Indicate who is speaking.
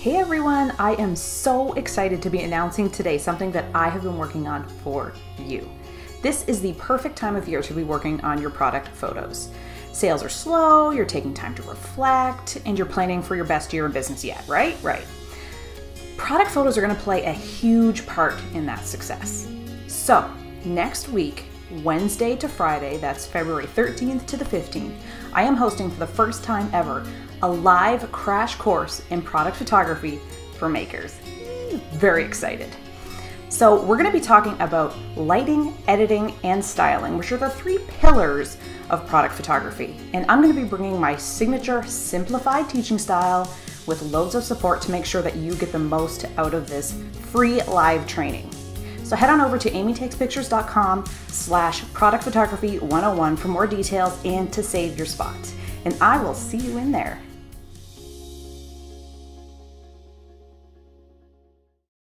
Speaker 1: Hey everyone, I am so excited to be announcing today something that I have been working on for you. This is the perfect time of year to be working on your product photos. Sales are slow, you're taking time to reflect, and you're planning for your best year in business yet, right? Right. Product photos are going to play a huge part in that success. So, next week, Wednesday to Friday, that's February 13th to the 15th, I am hosting for the first time ever a live crash course in product photography for makers. Very excited. So we're going to be talking about lighting, editing, and styling, which are the three pillars of product photography. And I'm going to be bringing my signature simplified teaching style with loads of support to make sure that you get the most out of this free live training. So head on over to amytakespictures.com/product photography 101 for more details and to save your spot. And I will see you in there.